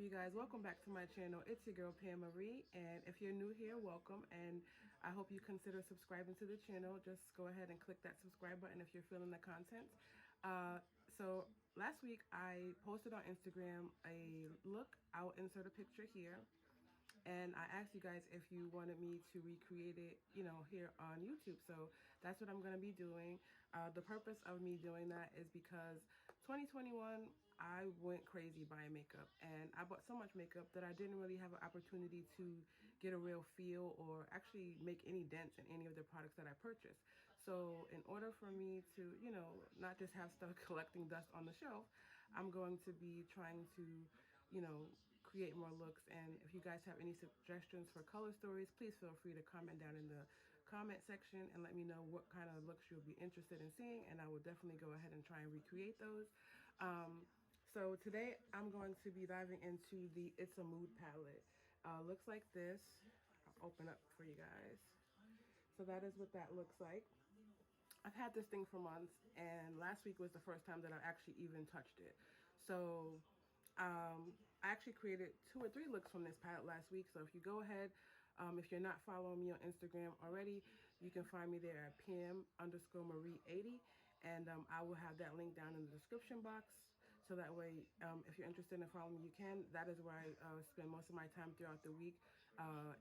you guys? Welcome back to my channel. It's your girl Pam Marie, and if you're new here, welcome, and I hope you consider subscribing to the channel. Just go ahead and click that subscribe button if you're feeling the content. So last week I posted on Instagram a look. I'll insert a picture here, and I asked you guys if you wanted me to recreate it, here on YouTube. So that's what I'm going to be doing. The purpose of me doing that is because 2021, I went crazy buying makeup, and I bought so much makeup that I didn't really have an opportunity to get a real feel or actually make any dents in any of the products that I purchased. So in order for me to, not just have stuff collecting dust on the shelf, I'm going to be trying to, create more looks. And if you guys have any suggestions for color stories, please feel free to comment down in the comment section and let me know what kind of looks you'll be interested in seeing, and I will definitely go ahead and try and recreate those. So today I'm going to be diving into the It's a Mood palette. Looks like this. I'll open up for you guys. So that is what that looks like. I've had this thing for months, and last week was the first time that I actually even touched it. So I actually created 2 or 3 looks from this palette last week. So if you go ahead, if you're not following me on Instagram already, you can find me there at Pam_Marie80, and I will have that link down in the description box. So that way, if you're interested in following me, you can. That is where I spend most of my time throughout the week,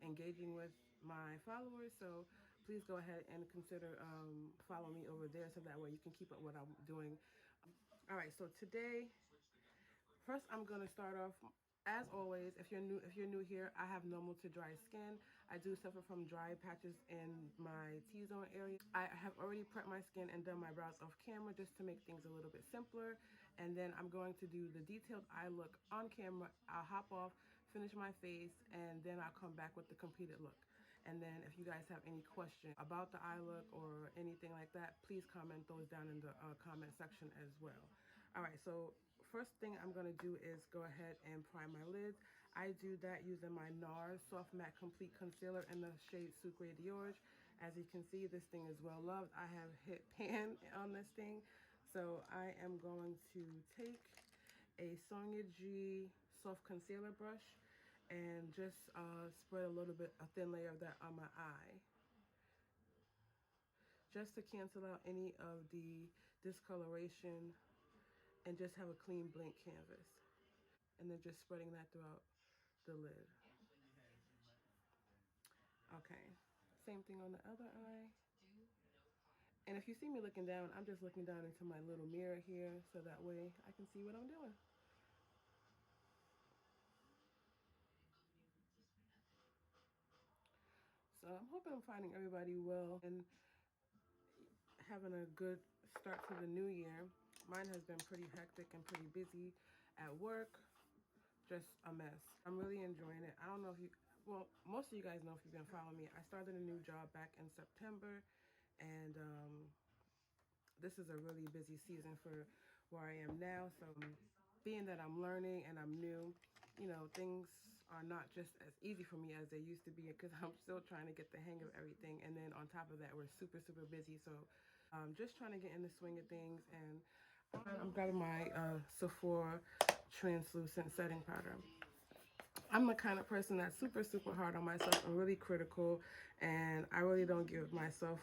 engaging with my followers. So please go ahead and consider following me over there, so that way you can keep up what I'm doing. All right, so today, first, I'm gonna start off. As always, if you're new here, I have normal to dry skin. I do suffer from dry patches in my T-zone area. I have already prepped my skin and done my brows off camera just to make things a little bit simpler. And then I'm going to do the detailed eye look on camera. I'll hop off, finish my face, and then I'll come back with the completed look. And then if you guys have any questions about the eye look or anything like that, please comment those down in the comment section as well. All right, so first thing I'm going to do is go ahead and prime my lids. I do that using my NARS Soft Matte Complete Concealer in the shade Sucre d'Orge. As you can see, this thing is well loved. I have hit pan on this thing. So I am going to take a Sonia G soft concealer brush and just spread a little bit, a thin layer of that on my eye, just to cancel out any of the discoloration and just have a clean blank canvas. And then just spreading that throughout the lid. Okay, same thing on the other eye. And if you see me looking down, I'm just looking down into my little mirror here, so that way I can see what I'm doing. So I'm hoping I'm finding everybody well and having a good start to the new year. Mine has been pretty hectic and pretty busy at work, just a mess. I'm really enjoying it. I don't know if you, well, most of you guys know if you've been following me. I started a new job back in September, and this is a really busy season for where I am now. So being that I'm learning and I'm new, things are not just as easy for me as they used to be, because I'm still trying to get the hang of everything. And then on top of that, we're super, super busy. So just trying to get in the swing of things. And I'm grabbing my Sephora translucent setting powder. I'm the kind of person that's super, super hard on myself and really critical, and I really don't give myself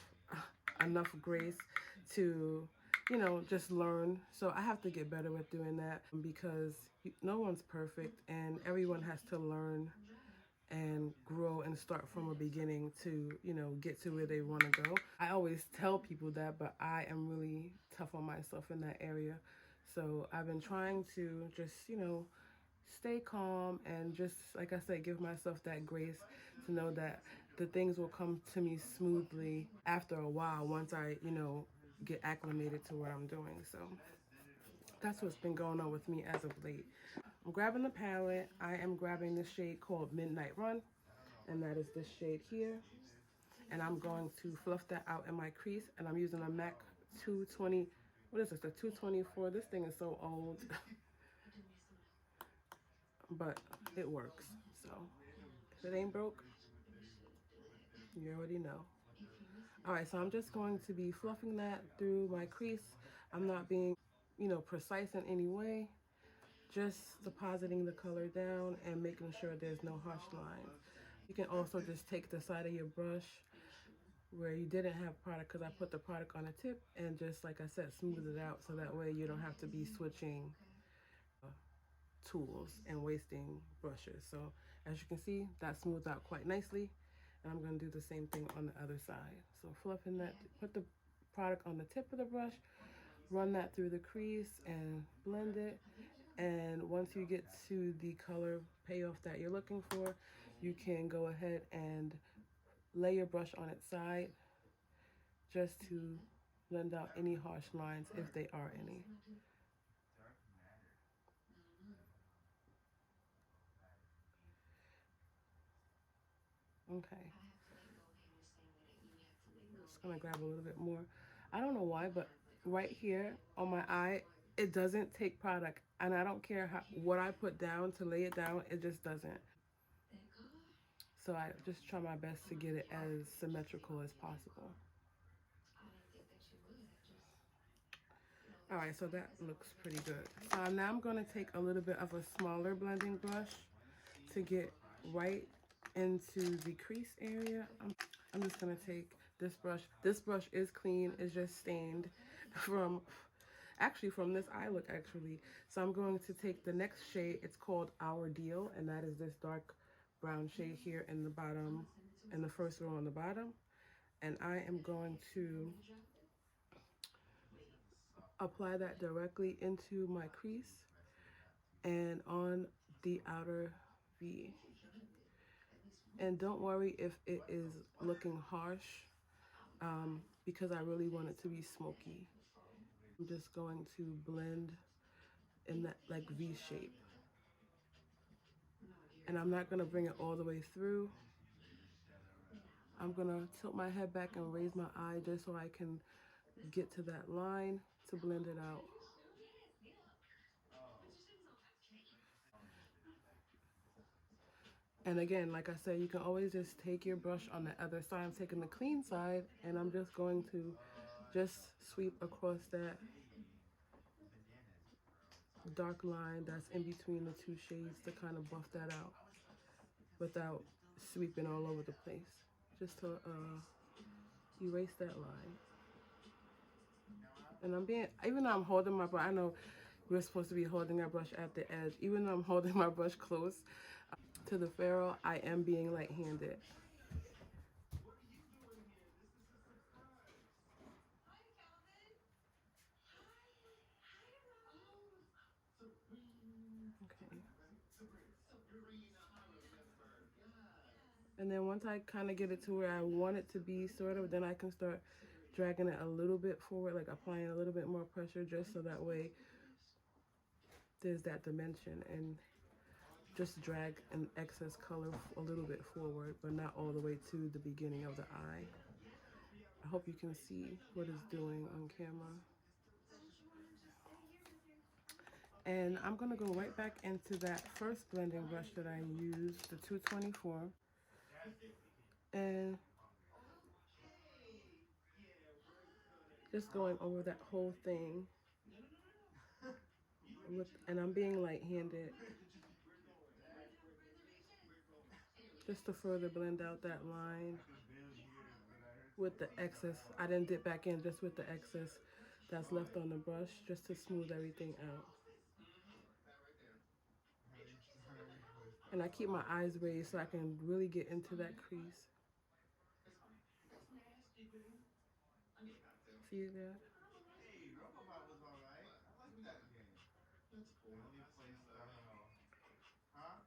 enough grace to, just learn. So I have to get better with doing that, because no one's perfect and everyone has to learn and grow and start from a beginning to, get to where they want to go. I always tell people that, but I am really tough on myself in that area. So I've been trying to just, stay calm and just, like I said, give myself that grace to know that the things will come to me smoothly after a while, once I, get acclimated to what I'm doing. So that's what's been going on with me as of late. I'm grabbing the palette. I am grabbing the shade called Midnight Run, and that is this shade here. And I'm going to fluff that out in my crease, and I'm using a MAC 220. What is this, the 224? This thing is so old. But it works. So if it ain't broke, you already know. All right, so I'm just going to be fluffing that through my crease. I'm not being, precise in any way. just depositing the color down and making sure there's no harsh lines. You can also just take the side of your brush where you didn't have product, because I put the product on a tip, and just like I said, smooth it out so that way you don't have to be switching tools and wasting brushes. So as you can see, that smoothed out quite nicely, and I'm going to do the same thing on the other side. So fluffing that, put the product on the tip of the brush, run that through the crease and blend it. And once you get to the color payoff that you're looking for, you can go ahead and lay your brush on its side just to blend out any harsh lines if they are any. Okay. Just gonna grab a little bit more. I don't know why, but right here on my eye, it doesn't take product, and I don't care what I put down to lay it down, it just doesn't. So I just try my best to get it as symmetrical as possible. All right, so that looks pretty good. Now I'm going to take a little bit of a smaller blending brush to get right into the crease area. I'm just going to take this brush. This brush is clean. It's just stained from this eye look actually. So I'm going to take the next shade. It's called Our Deal, and that is this dark brown shade here in the bottom, in the first row on the bottom. And I am going to apply that directly into my crease and on the outer V. And don't worry if it is looking harsh, because I really want it to be smoky. I'm just going to blend in that like V shape. And I'm not gonna bring it all the way through. I'm gonna tilt my head back and raise my eye just so I can get to that line to blend it out. And again, like I said, you can always just take your brush on the other side. I'm taking the clean side, and I'm just going to just sweep across that dark line that's in between the two shades to kind of buff that out without sweeping all over the place. Just to erase that line. And even though I'm holding my brush, I know we're supposed to be holding our brush at the edge. Even though I'm holding my brush close to the ferrule, I am being light-handed. Okay. And then once I kind of get it to where I want it to be, sort of, then I can start dragging it a little bit forward, like applying a little bit more pressure, just so that way there's that dimension, and just drag an excess color a little bit forward, but not all the way to the beginning of the eye. I hope you can see what it's doing on camera. And I'm gonna go right back into that first blending brush that I used, the 224, and just going over that whole thing and I'm being light-handed just to further blend out that line with the excess. I didn't dip back in, just with the excess that's left on the brush, just to smooth everything out. And I keep my eyes raised so I can really get into that crease. See that?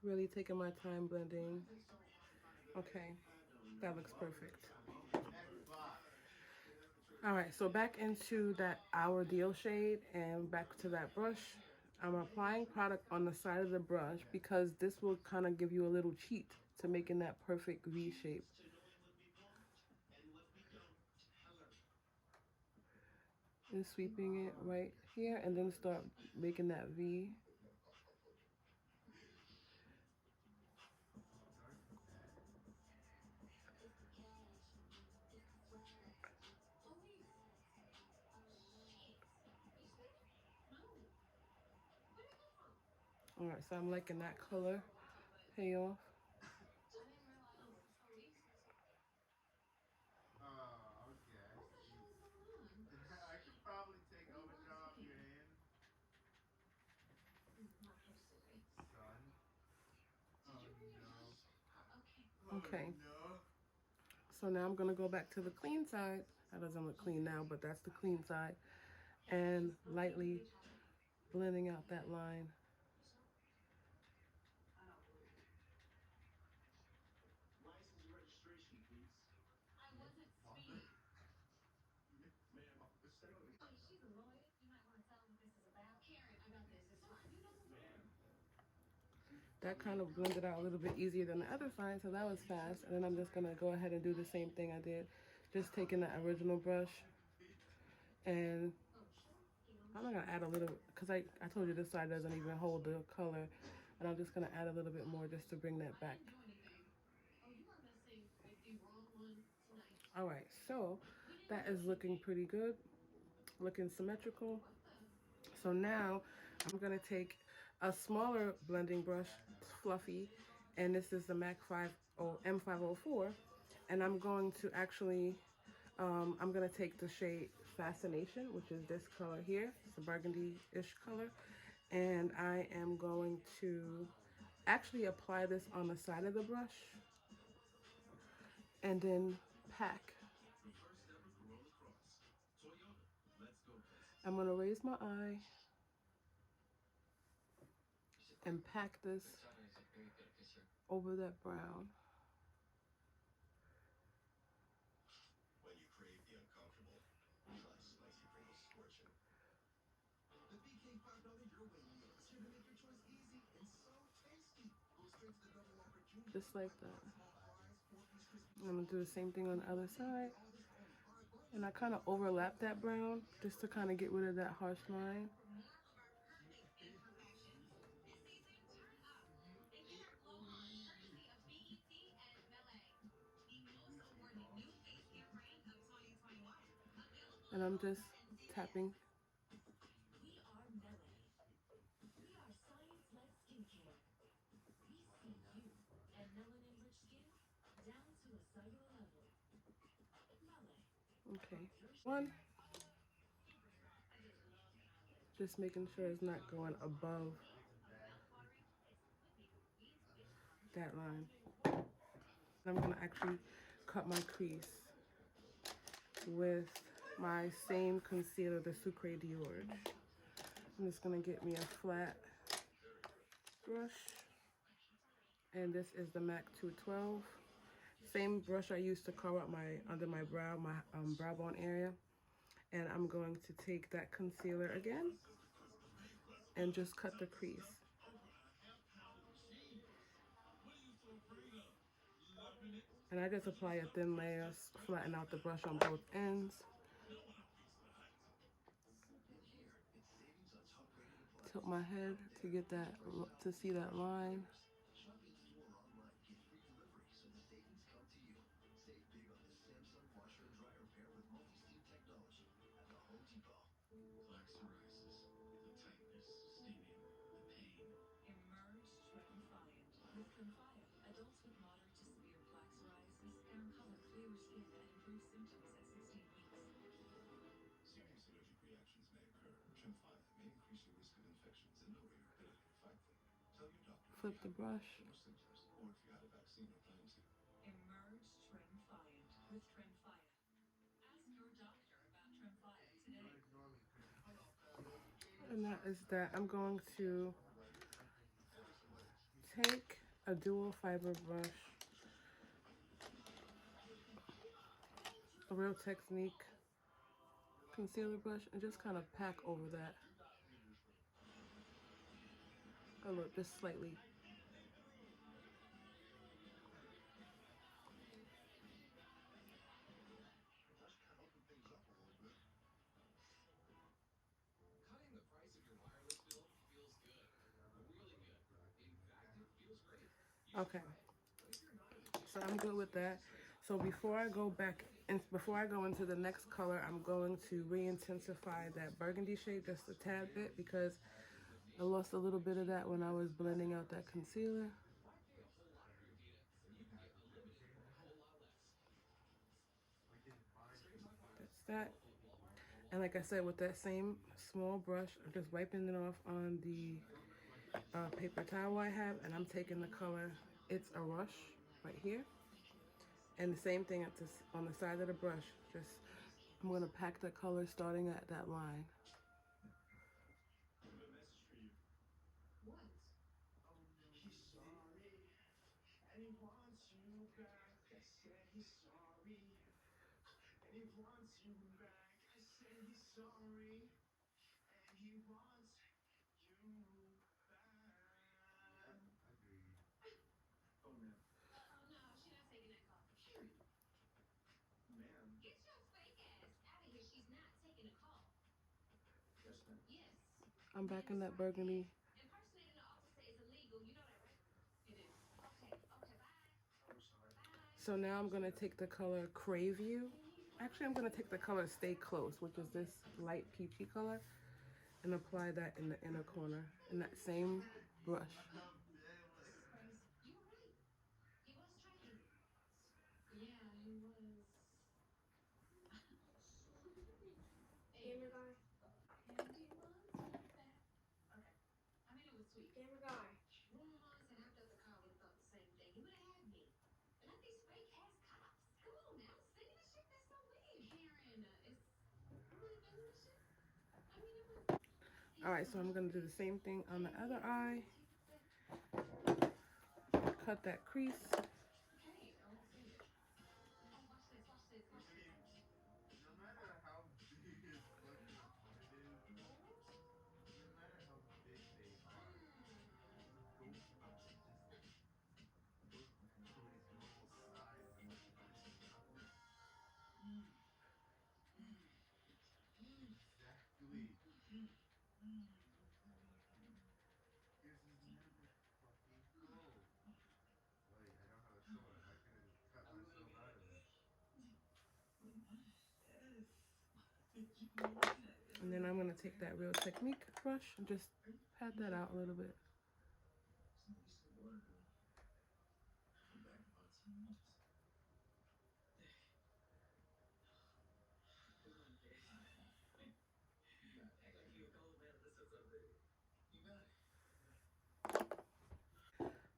Really taking my time blending. Okay, that looks perfect. All right, so back into that Our Deal shade and back to that brush. I'm applying product on the side of the brush because this will kind of give you a little cheat to making that perfect V shape. And sweeping it right here and then start making that V. All right, so I'm liking that color payoff. Okay. So now I'm gonna go back to the clean side. That doesn't look clean now, but that's the clean side. And lightly blending out that line. That kind of blended out a little bit easier than the other side, so that was fast. And then I'm just gonna go ahead and do the same thing I did. Just taking the original brush, and I'm gonna add a little, because I told you this side doesn't even hold the color, and I'm just gonna add a little bit more just to bring that back. All right, so that is looking pretty good, looking symmetrical. So now I'm gonna take a smaller blending brush, fluffy, and this is the MAC M504, and I'm going to actually, I'm gonna take the shade Fascination, which is this color here. It's a burgundy-ish color, and I am going to actually apply this on the side of the brush and then pack. I'm gonna raise my eye and pack this over that brown. Just like that. I'm gonna do the same thing on the other side. And I kind of overlap that brown just to kind of get rid of that harsh line. And I'm just tapping. Okay. One. Just making sure it's not going above that line. I'm gonna actually cut my crease with my same concealer, the Sucre de Rouge. I'm just gonna get me a flat brush, and this is the MAC 212. Same brush I used to cover up under my brow, my brow bone area. And I'm going to take that concealer again and just cut the crease. And I just apply a thin layer, flatten out the brush on both ends. Tilt my head to get that, to see that line. Flip the brush. And that is that. I'm going to take a dual fiber brush, a Real Technique concealer brush, and just kind of pack over that. A little, just slightly. Okay, so I'm good with that. So before I go back, and before I go into the next color, I'm going to re-intensify that burgundy shade just a tad bit, because I lost a little bit of that when I was blending out that concealer. That's that. And like I said, with that same small brush, I'm just wiping it off on the paper towel I have, and I'm taking the color It's a Rush right here. And the same thing at this, on the side of the brush. Just, I'm going to pack the color starting at that line. I'm back in that burgundy. So now I'm going to take the color Crave You. Actually, I'm going to take the color Stay Close, which is this light peachy color, and apply that in the inner corner in that same brush. Alright, so I'm going to do the same thing on the other eye. Cut that crease. And then I'm going to take that Real Technique brush and just pat that out a little bit.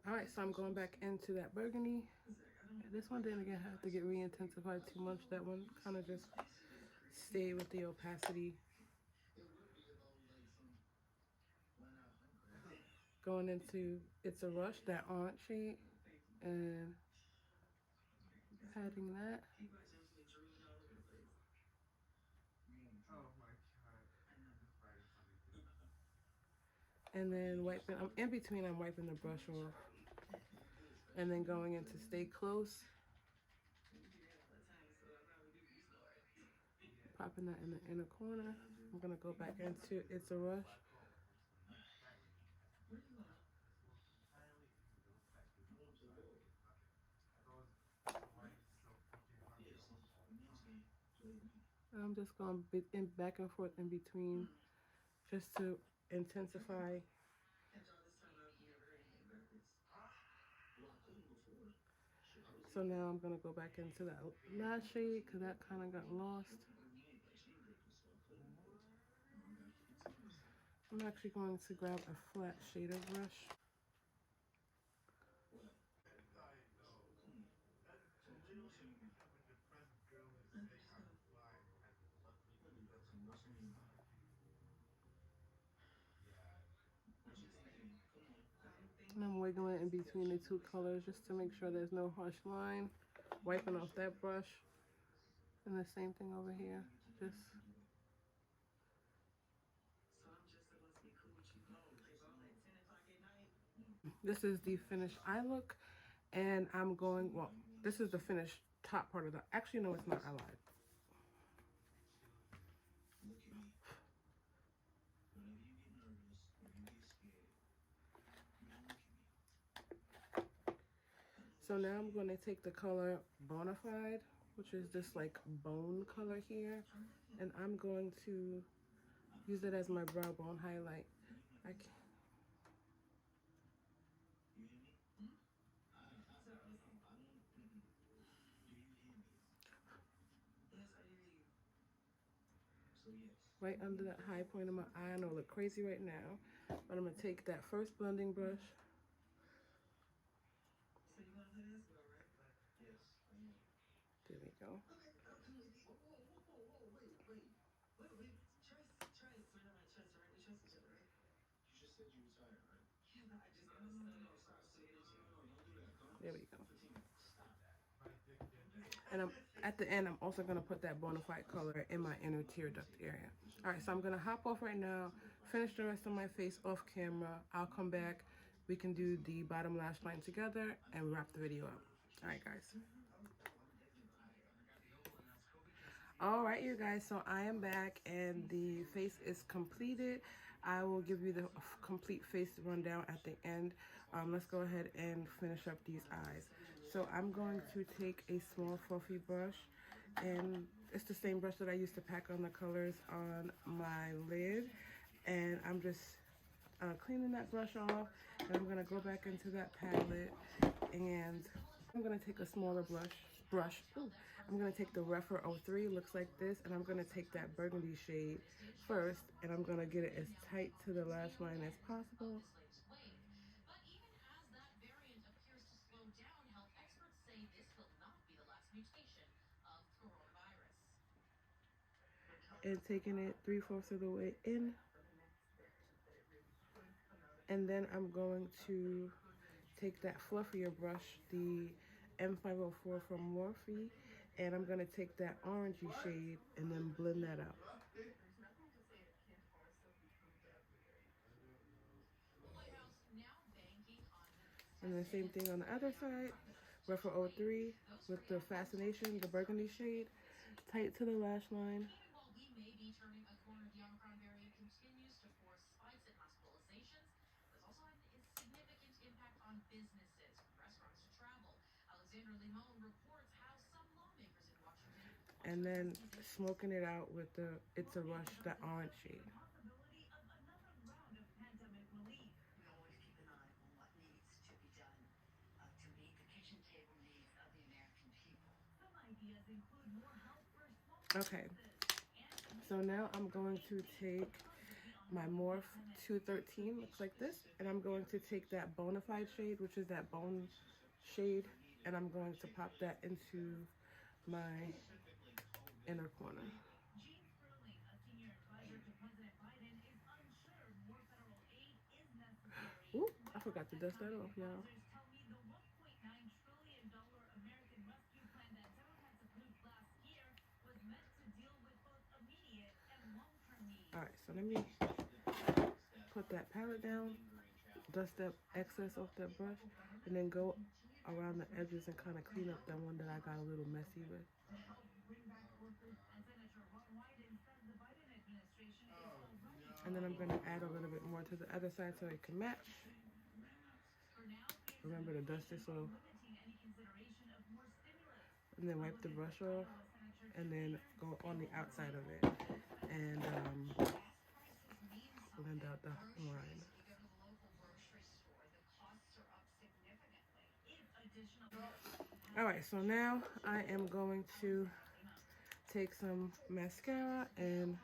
Alright, so I'm going back into that burgundy. This one didn't have to get re-intensified too much. That one kind of just stayed with the opacity. Going into It's a Rush, that orange shade, and patting that. And then wiping, I'm in between, I'm wiping the brush off. And then going into Stay Close. Popping that in the inner corner. I'm gonna go back into It's a Rush. I'm just going back and forth in between just to intensify. So now I'm going to go back into that last shade because that kind of got lost. I'm actually going to grab a flat shader brush. And I'm wiggling it in between the two colors just to make sure there's no harsh line. Wiping off that brush. And the same thing over here. Just this is the finished eye look. And I'm going, well, this is the finished top part of the, actually no, it's not, I lied. So now I'm going to take the color Bonafide, which is this like bone color here, and I'm going to use it as my brow bone highlight. right under that high point of my eye. I know I look crazy right now, but I'm gonna take that first blending brush. There we go. There we go. And at the end, I'm also going to put that bona fide color in my inner tear duct area. All right, so I'm going to hop off right now, finish the rest of my face off camera. I'll come back. We can do the bottom lash line together and wrap the video up. All right, guys. All right, you guys, so I am back and the face is completed. I will give you the complete face rundown at the end. Let's go ahead and finish up these eyes. So I'm going to take a small fluffy brush, and it's the same brush that I used to pack on the colors on my lid, and I'm just cleaning that brush off, and I'm going to go back into that palette, and I'm going to take a smaller brush. Ooh. I'm going to take the Refer 03, looks like this, and I'm going to take that burgundy shade first, and I'm going to get it as tight to the lash line as possible. And taking it 3/4 of the way in. And then I'm going to take that fluffier brush, the M504 from Morphe, and I'm going to take that orangey shade and then blend that out. And the same thing on the other side, Refer 03 with the Fascination, the burgundy shade, tight to the lash line. And then smoking it out with the It's a Rush, that orange shade. Okay, so now I'm going to take my Morphe 213, looks like this, and I'm going to take that Bonafide shade, which is that bone shade, and I'm going to pop that into my inner corner. Ooh, I forgot to dust that off, y'all. All right, so let me put that palette down, dust that excess off that brush, and then go around the edges and kind of clean up that one that I got a little messy with. And then I'm going to add a little bit more to the other side so it can match. Remember to dust this off. And then wipe the brush off. And then go on the outside of it. And blend out the line. Alright, so now I am going to take some mascara and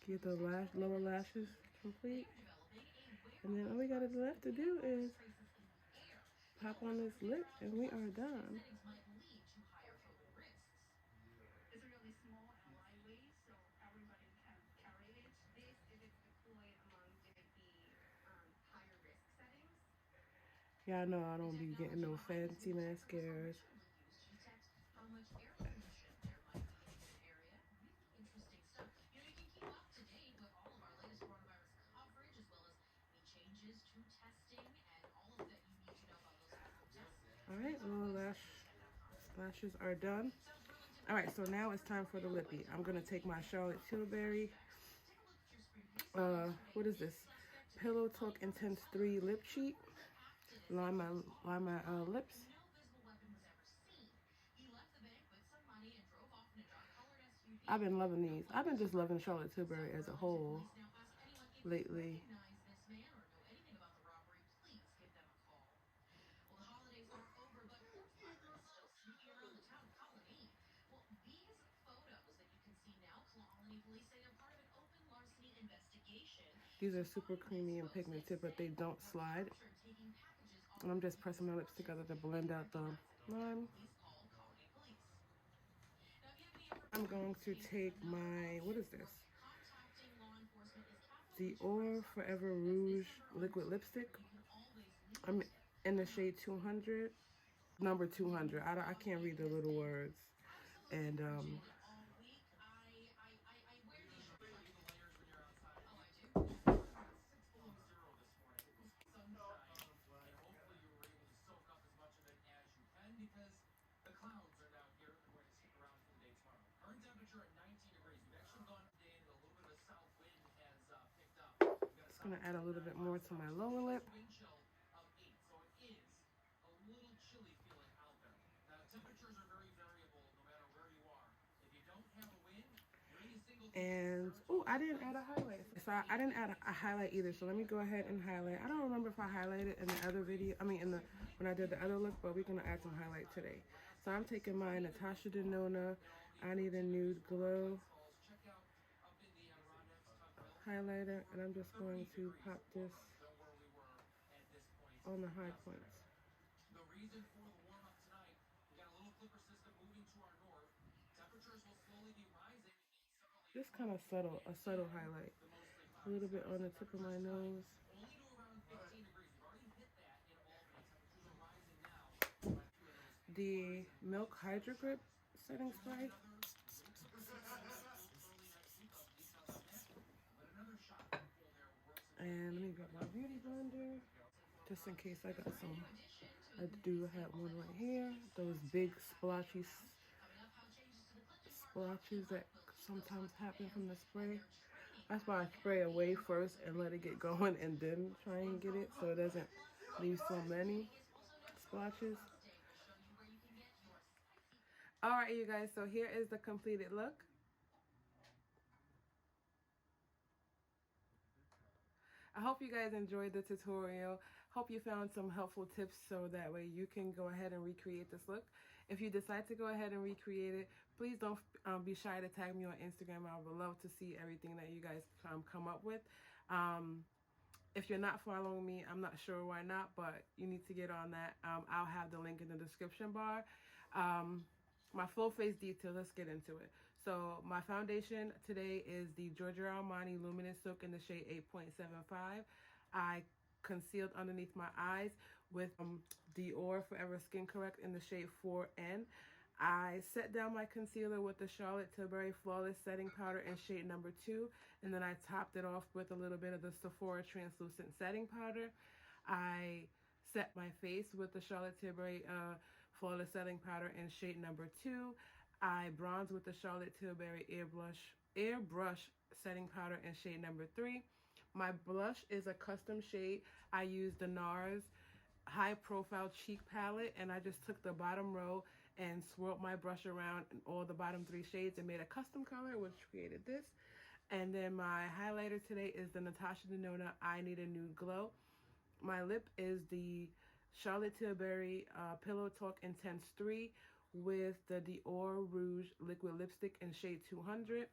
get the lower lashes complete. And then all we got left to do is pop on this lip and we are done. Yeah, I know I don't be getting no fancy mascaras. Alright, little lashes are done. Alright, so now it's time for the lippy. I'm going to take my Charlotte Tilbury, what is this? Pillow Talk Intense 3 Lip Cheat. Line my lips. I've been loving these. I've been just loving Charlotte Tilbury as a whole lately. These are super creamy and pigmented, but they don't slide. And I'm just pressing my lips together to blend out the lime. I'm going to take my, what is this? Dior Forever Rouge liquid lipstick. I'm in the shade 200, number 200. I can't read the little words. And just gonna add a little bit more to my lower lip. And oh, I didn't add a highlight. So I didn't add a highlight either. So let me go ahead and highlight. I don't remember if I highlighted in the other video. I mean, when I did the other look, but we're gonna add some highlight today. So I'm taking my Natasha Denona I Need a Nude Glow highlighter, and I'm just going to pop this on the high points. Just kind of subtle, a subtle highlight. A little bit on the tip of my nose. The Milk Hydro Grip setting spray. And let me grab my beauty blender, just in case I got some. I do have one right here. Those big splotches that sometimes happen from the spray. That's why I spray away first and let it get going and then try and get it so it doesn't leave so many splotches. Alright, you guys, so here is the completed look. I hope you guys enjoyed the tutorial. Hope you found some helpful tips so that way you can go ahead and recreate this look. If you decide to go ahead and recreate it, please don't be shy to tag me on Instagram. I would love to see everything that you guys come up with. If you're not following me, I'm not sure why not, but you need to get on that. I'll have the link in the description bar. My full face detail, let's get into it. So my foundation today is the Giorgio Armani Luminous Silk in the shade 8.75. I concealed underneath my eyes with Dior Forever Skin Correct in the shade 4N. I set down my concealer with the Charlotte Tilbury Flawless Setting Powder in shade number 2. And then I topped it off with a little bit of the Sephora Translucent Setting Powder. I set my face with the Charlotte Tilbury Flawless Setting Powder in shade number 2. I bronzed with the Charlotte Tilbury Airbrush Setting Powder in shade number 3. My blush is a custom shade. I used the NARS High Profile Cheek Palette, and I just took the bottom row and swirled my brush around in all the bottom 3 shades and made a custom color, which created this. And then my highlighter today is the Natasha Denona I Need a Nude Glow. My lip is the Charlotte Tilbury Pillow Talk Intense 3 with the Dior Rouge liquid lipstick in shade 200.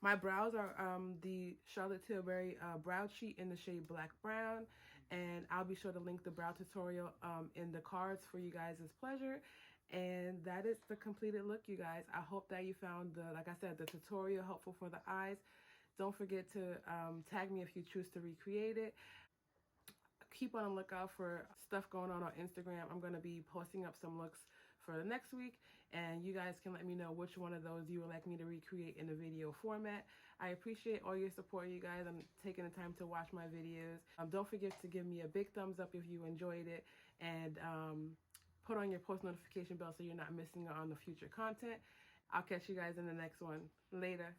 My brows are the Charlotte Tilbury brow sheet in the shade Black Brown, and I'll be sure to link the brow tutorial in the cards for you guys' pleasure. And that is the completed look, you guys. I hope that you found like I said, the tutorial helpful for the eyes. Don't forget to tag me if you choose to recreate it. Keep on the lookout for stuff going on Instagram. I'm going to be posting up some looks for the next week, and you guys can let me know which one of those you would like me to recreate in the video format. I appreciate all your support, you guys. I'm taking the time to watch my videos. Don't forget to give me a big thumbs up if you enjoyed it, and put on your post notification bell so you're not missing out on the future content. I'll catch you guys in the next one. Later.